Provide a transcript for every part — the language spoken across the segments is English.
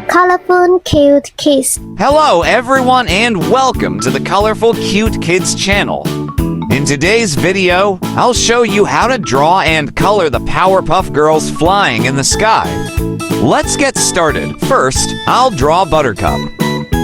Colorful Cute Kids. Hello everyone and welcome to the Colorful Cute Kids channel. In today's video, I'll show you how to draw and color the Powerpuff Girls flying in the sky. Let's get started. First, I'll draw Buttercup.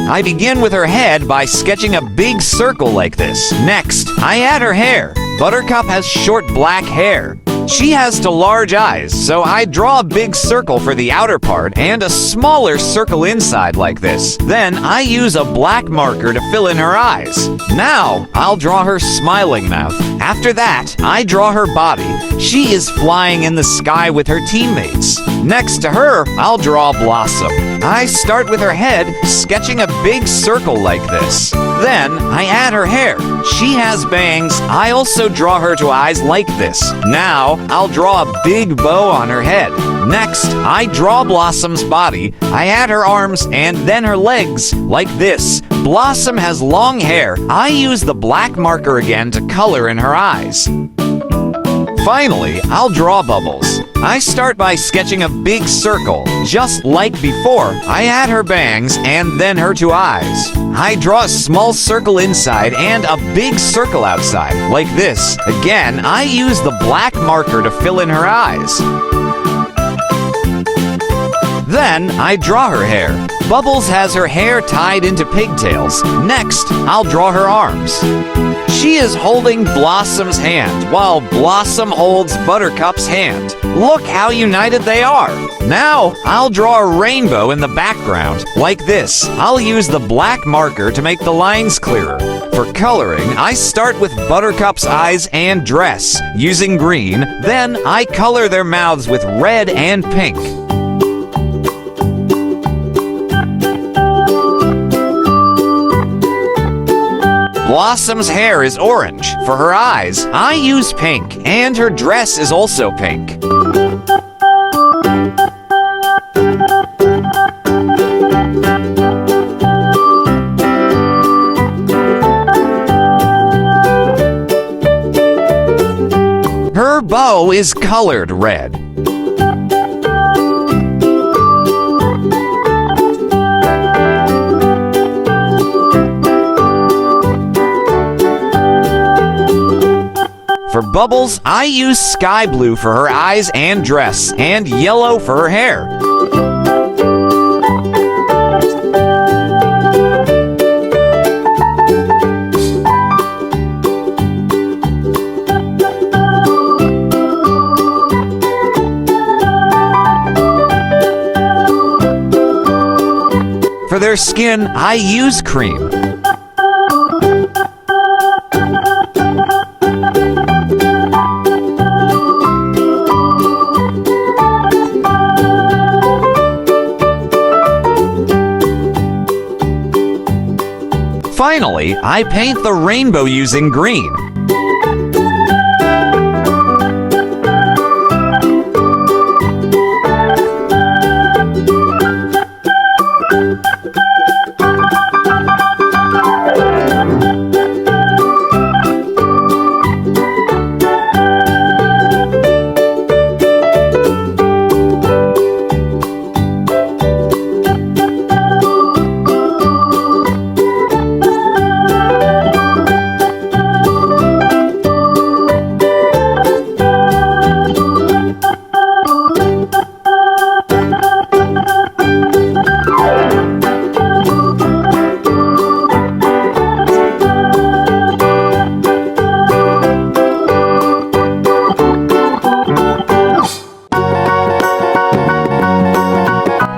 I begin with her head by sketching a big circle like this. Next, I add her hair. Buttercup has short black hair. She has large eyes, so I draw a big circle for the outer part and a smaller circle inside like this. Then I use a black marker to fill in her eyes. Now, I'll draw her smiling mouth. After that, I draw her body. She is flying in the sky with her teammates. Next to her, I'll draw Blossom. I start with her head, sketching a big circle like this. Then, I add her hair. She has bangs. I also draw her two eyes like this. Now, I'll draw a big bow on her head. Next, I draw Blossom's body. I add her arms and then her legs, like this. Blossom has long hair. I use the black marker again to color in her eyes. Finally, I'll draw Bubbles. I start by sketching a big circle. Just like before, I add her bangs and then her two eyes. I draw a small circle inside and a big circle outside, like this. Again, I use the black marker to fill in her eyes. Then, I draw her hair. Bubbles has her hair tied into pigtails. Next, I'll draw her arms. She is holding Blossom's hand, while Blossom holds Buttercup's hand. Look how united they are! Now, I'll draw a rainbow in the background, like this. I'll use the black marker to make the lines clearer. For coloring, I start with Buttercup's eyes and dress, using green. Then, I color their mouths with red and pink. Blossom's hair is orange. For her eyes, I use pink, and her dress is also pink. Her bow is colored red. For Bubbles, I use sky blue for her eyes and dress, and yellow for her hair. For their skin, I use cream. Finally, I paint the rainbow using green.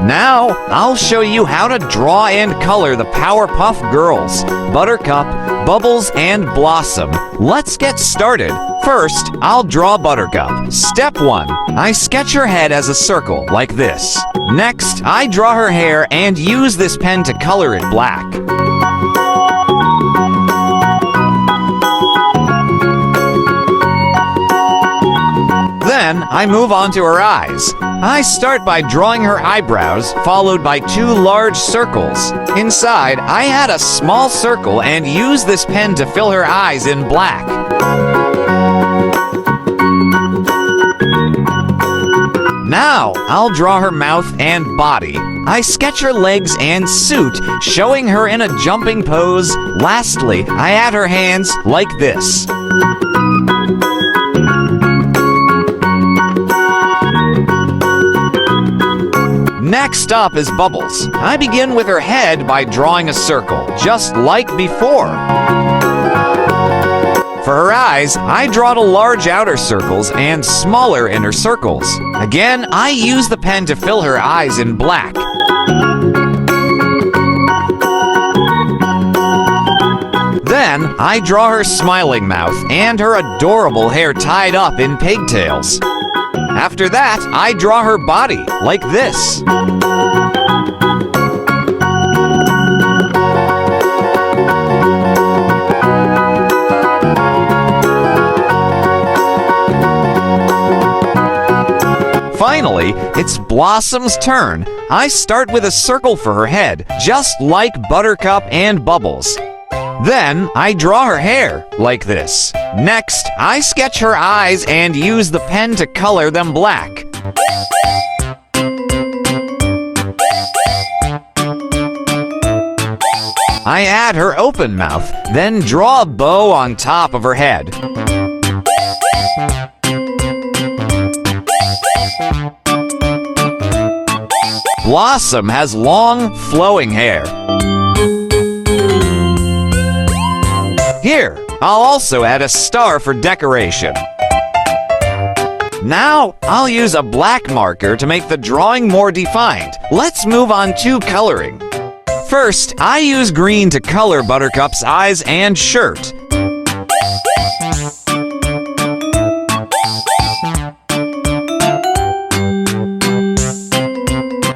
Now, I'll show you how to draw and color the Powerpuff Girls, Buttercup, Bubbles, and Blossom. Let's get started. First, I'll draw Buttercup. Step 1. I sketch her head as a circle, like this. Next, I draw her hair and use this pen to color it black. Then, I move on to her eyes. I start by drawing her eyebrows, followed by 2 large circles. Inside, I add a small circle and use this pen to fill her eyes in black. Now, I'll draw her mouth and body. I sketch her legs and suit, showing her in a jumping pose. Lastly, I add her hands like this. Next up is Bubbles. I begin with her head by drawing a circle, just like before. For her eyes, I draw the large outer circles and smaller inner circles. Again, I use the pen to fill her eyes in black. Then, I draw her smiling mouth and her adorable hair tied up in pigtails. After that, I draw her body, like this. Finally, it's Blossom's turn. I start with a circle for her head, just like Buttercup and Bubbles. Then, I draw her hair, like this. Next, I sketch her eyes and use the pen to color them black. I add her open mouth, then draw a bow on top of her head. Blossom has long, flowing hair. Here, I'll also add a star for decoration. Now, I'll use a black marker to make the drawing more defined. Let's move on to coloring. First, I use green to color Buttercup's eyes and shirt.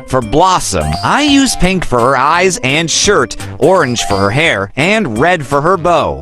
For Blossom, I use pink for her eyes and shirt, orange for her hair, and red for her bow.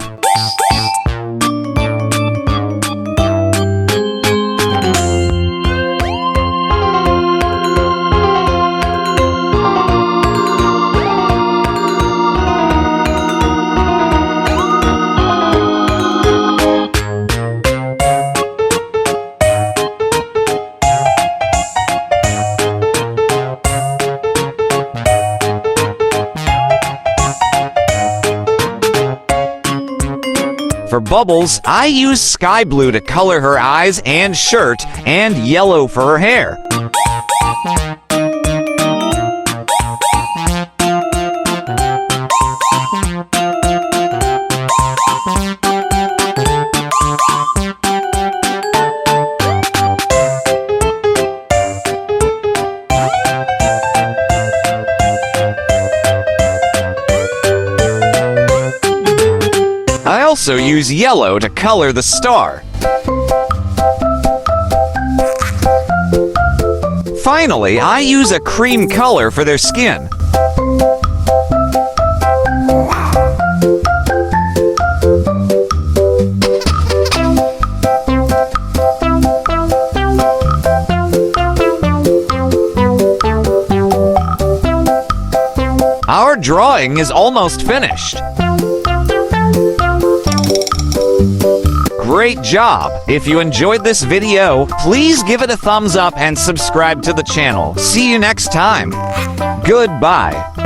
For Bubbles, I use sky blue to color her eyes and shirt, and yellow for her hair. I also use yellow to color the star. Finally, I use a cream color for their skin. Our drawing is almost finished. Great job! If you enjoyed this video, please give it a thumbs up and subscribe to the channel. See you next time. Goodbye.